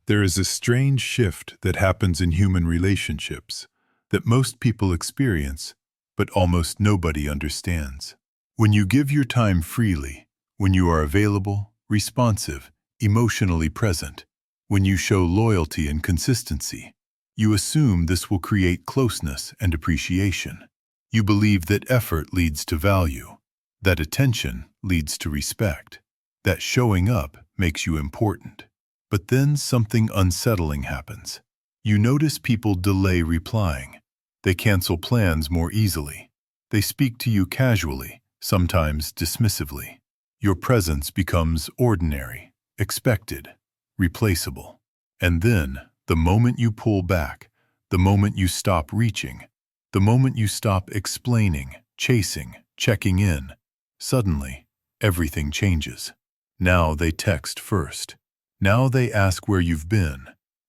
There is a strange shift that happens in human relationships that most people experience, but almost nobody understands. When you give your time freely, when you are available, responsive, emotionally present, when you show loyalty and consistency, you assume this will create closeness and appreciation. You believe that effort leads to value, that attention leads to respect, that showing up makes you important. But then something unsettling happens. You notice people delay replying. They cancel plans more easily. They speak to you casually, sometimes dismissively. Your presence becomes ordinary, expected, replaceable. And then, the moment you pull back, the moment you stop reaching, the moment you stop explaining, chasing, checking in, suddenly, everything changes. Now they text first. Now they ask where you've been.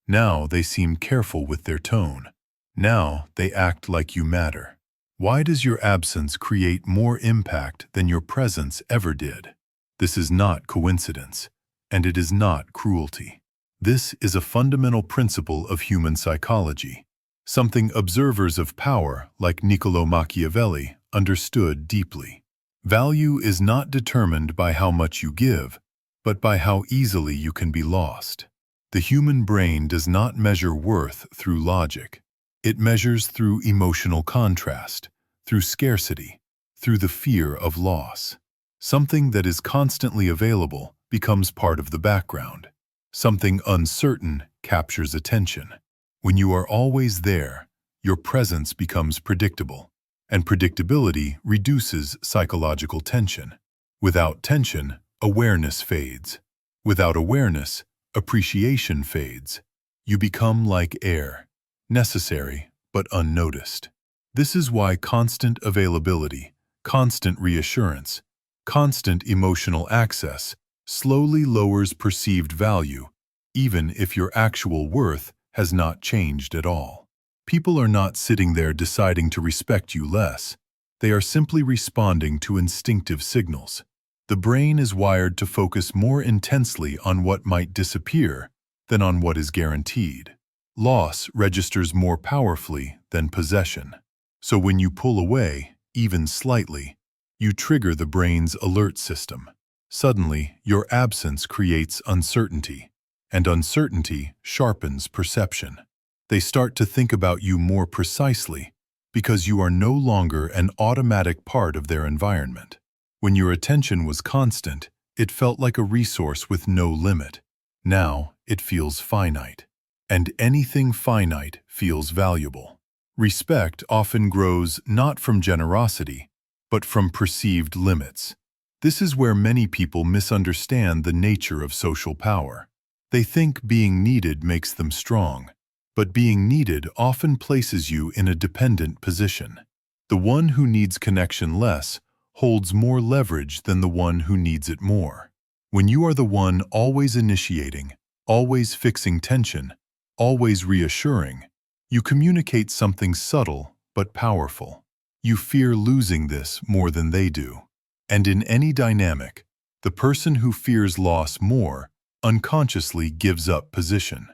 Now they seem careful with their tone. Now they act like you matter. Why does your absence create more impact than your presence ever did? This is not coincidence, and it is not cruelty. This is a fundamental principle of human psychology, something observers of power like Niccolo Machiavelli understood deeply. Value is not determined by how much you give, but by how easily you can be lost. The human brain does not measure worth through logic. It measures through emotional contrast, through scarcity, through the fear of loss. Something that is constantly available becomes part of the background. Something uncertain captures attention. When you are always there, your presence becomes predictable, and predictability reduces psychological tension. Without tension, awareness fades. Without awareness, appreciation fades. You become like air, necessary but unnoticed. This is why constant availability, constant reassurance, constant emotional access slowly lowers perceived value, even if your actual worth has not changed at all. People are not sitting there deciding to respect you less. They are simply responding to instinctive signals. The brain is wired to focus more intensely on what might disappear than on what is guaranteed. Loss registers more powerfully than possession. So when you pull away, even slightly, you trigger the brain's alert system. Suddenly, your absence creates uncertainty, and uncertainty sharpens perception. They start to think about you more precisely because you are no longer an automatic part of their environment. When your attention was constant, it felt like a resource with no limit. Now, it feels finite. And anything finite feels valuable. Respect often grows not from generosity, but from perceived limits. This is where many people misunderstand the nature of social power. They think being needed makes them strong, but being needed often places you in a dependent position. The one who needs connection less holds more leverage than the one who needs it more. When you are the one always initiating, always fixing tension, always reassuring, you communicate something subtle but powerful. You fear losing this more than they do. And in any dynamic, the person who fears loss more unconsciously gives up position.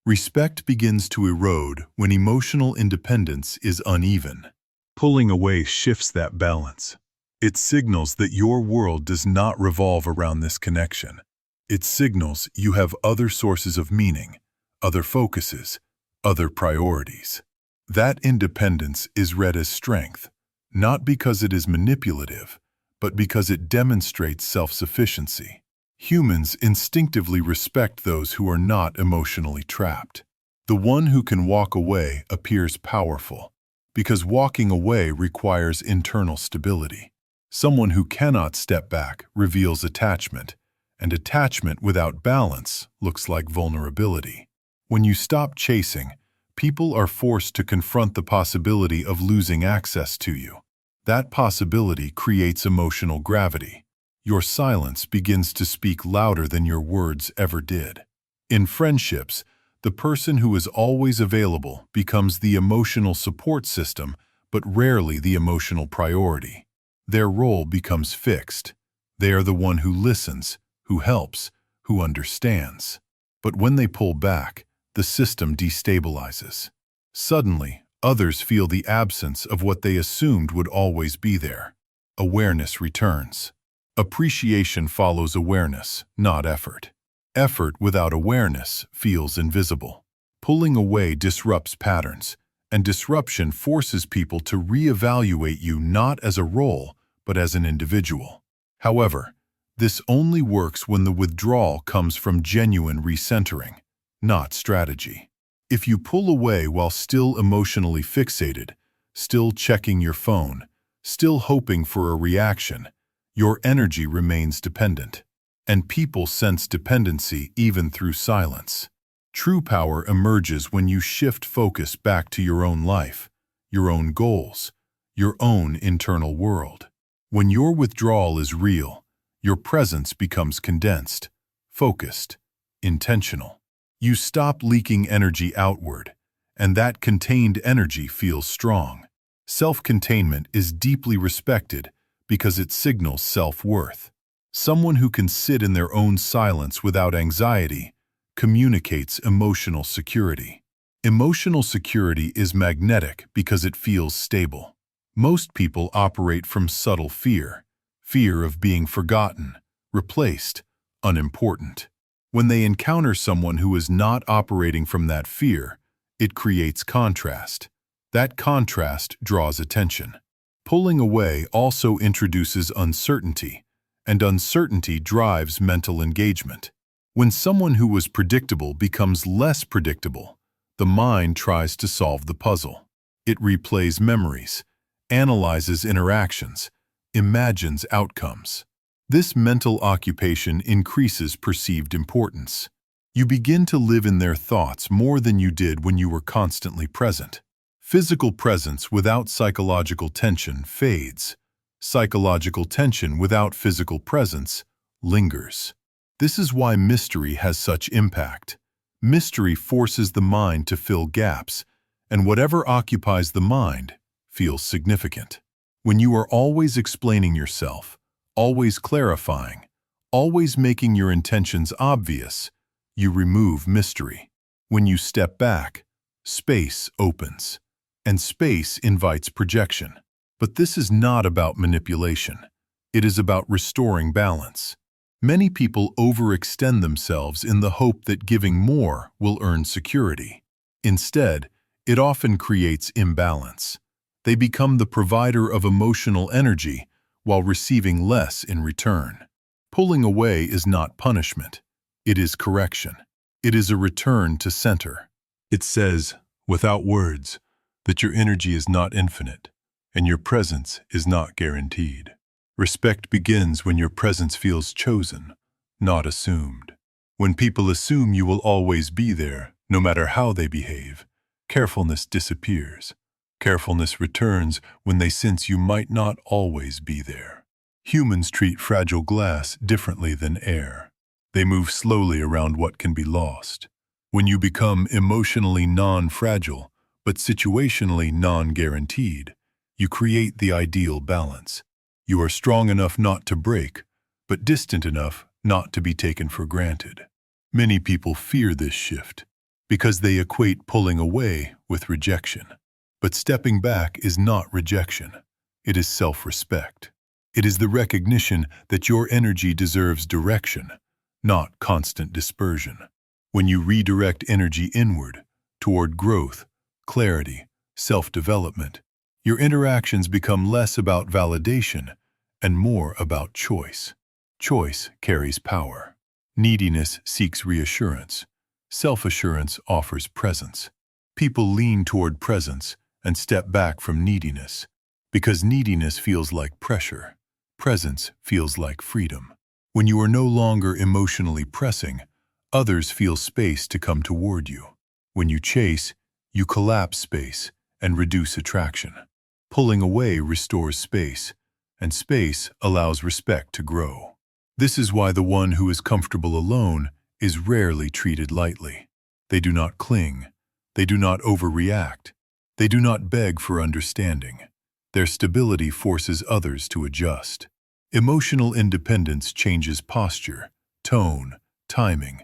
Respect begins to erode when emotional independence is uneven. Pulling away shifts that balance. It signals that your world does not revolve around this connection. It signals you have other sources of meaning, other focuses, other priorities. That independence is read as strength, not because it is manipulative, but because it demonstrates self-sufficiency. Humans instinctively respect those who are not emotionally trapped. The one who can walk away appears powerful, because walking away requires internal stability. Someone who cannot step back reveals attachment, and attachment without balance looks like vulnerability. When you stop chasing, people are forced to confront the possibility of losing access to you. That possibility creates emotional gravity. Your silence begins to speak louder than your words ever did. In friendships, the person who is always available becomes the emotional support system, but rarely the emotional priority. Their role becomes fixed. They are the one who listens, who helps, who understands. But when they pull back, the system destabilizes. Suddenly, others feel the absence of what they assumed would always be there. Awareness returns. Appreciation follows awareness, not effort. Effort without awareness feels invisible. Pulling away disrupts patterns, and disruption forces people to reevaluate you not as a role, but as an individual. However, this only works when the withdrawal comes from genuine recentering, not strategy. If you pull away while still emotionally fixated, still checking your phone, still hoping for a reaction, your energy remains dependent. And people sense dependency even through silence. True power emerges when you shift focus back to your own life, your own goals, your own internal world. When your withdrawal is real, your presence becomes condensed, focused, intentional. You stop leaking energy outward, and that contained energy feels strong. Self-containment is deeply respected because it signals self-worth. Someone who can sit in their own silence without anxiety communicates emotional security. Emotional security is magnetic because it feels stable. Most people operate from subtle fear, fear of being forgotten, replaced, unimportant. When they encounter someone who is not operating from that fear, it creates contrast. That contrast draws attention. Pulling away also introduces uncertainty, and uncertainty drives mental engagement. When someone who was predictable becomes less predictable, the mind tries to solve the puzzle. It replays memories, analyzes interactions, imagines outcomes. This mental occupation increases perceived importance. You begin to live in their thoughts more than you did when you were constantly present. Physical presence without psychological tension fades. Psychological tension without physical presence lingers. This is why mystery has such impact. Mystery forces the mind to fill gaps, and whatever occupies the mind feels significant. When you are always explaining yourself, always clarifying, always making your intentions obvious, you remove mystery. When you step back, space opens, and space invites projection. But this is not about manipulation. It is about restoring balance. Many people overextend themselves in the hope that giving more will earn security. Instead, it often creates imbalance. They become the provider of emotional energy while receiving less in return. Pulling away is not punishment. It is correction. It is a return to center. It says, without words, that your energy is not infinite, and your presence is not guaranteed. Respect begins when your presence feels chosen, not assumed. When people assume you will always be there, no matter how they behave, carefulness disappears. Carefulness returns when they sense you might not always be there. Humans treat fragile glass differently than air. They move slowly around what can be lost. When you become emotionally non-fragile, but situationally non-guaranteed, you create the ideal balance. You are strong enough not to break, but distant enough not to be taken for granted. Many people fear this shift because they equate pulling away with rejection. But stepping back is not rejection. It is self-respect. It is the recognition that your energy deserves direction, not constant dispersion. When you redirect energy inward, toward growth, clarity, self-development, your interactions become less about validation and more about choice. Choice carries power. Neediness seeks reassurance. Self-assurance offers presence. People lean toward presence and step back from neediness, because neediness feels like pressure. Presence feels like freedom. When you are no longer emotionally pressing, others feel space to come toward you. When you chase, you collapse space and reduce attraction. Pulling away restores space, and space allows respect to grow. This is why the one who is comfortable alone is rarely treated lightly. They do not cling. They do not overreact. They do not beg for understanding. Their stability forces others to adjust. Emotional independence changes posture, tone, timing.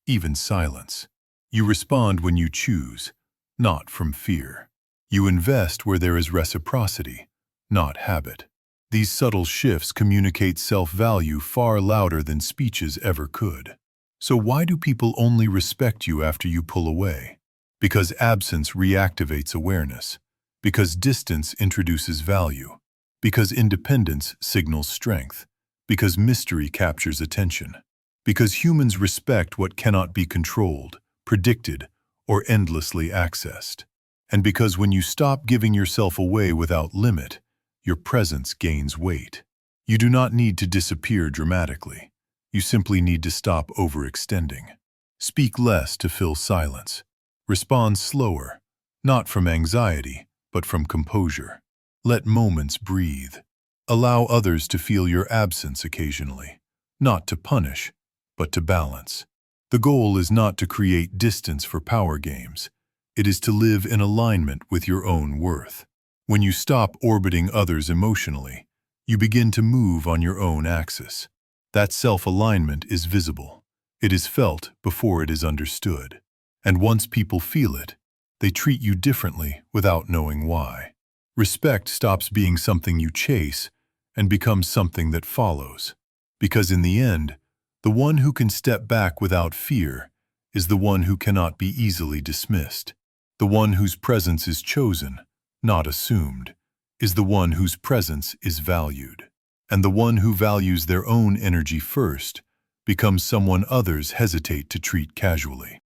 even silence. You respond when you choose, not from fear. You invest where there is reciprocity, not habit. These subtle shifts communicate self-value far louder than speeches ever could. So why do people only respect you after you pull away? Because absence reactivates awareness. Because distance introduces value. Because independence signals strength. Because mystery captures attention. Because humans respect what cannot be controlled, predicted, or endlessly accessed. And because when you stop giving yourself away without limit, your presence gains weight. You do not need to disappear dramatically. You simply need to stop overextending. Speak less to fill silence. Respond slower, not from anxiety, but from composure. Let moments breathe. Allow others to feel your absence occasionally, not to punish, but to balance. The goal is not to create distance for power games. It is to live in alignment with your own worth. When you stop orbiting others emotionally, you begin to move on your own axis. That self-alignment is visible. It is felt before it is understood. And once people feel it, they treat you differently without knowing why. Respect stops being something you chase and becomes something that follows. Because in the end, the one who can step back without fear is the one who cannot be easily dismissed. The one whose presence is chosen, not assumed, is the one whose presence is valued. And the one who values their own energy first becomes someone others hesitate to treat casually.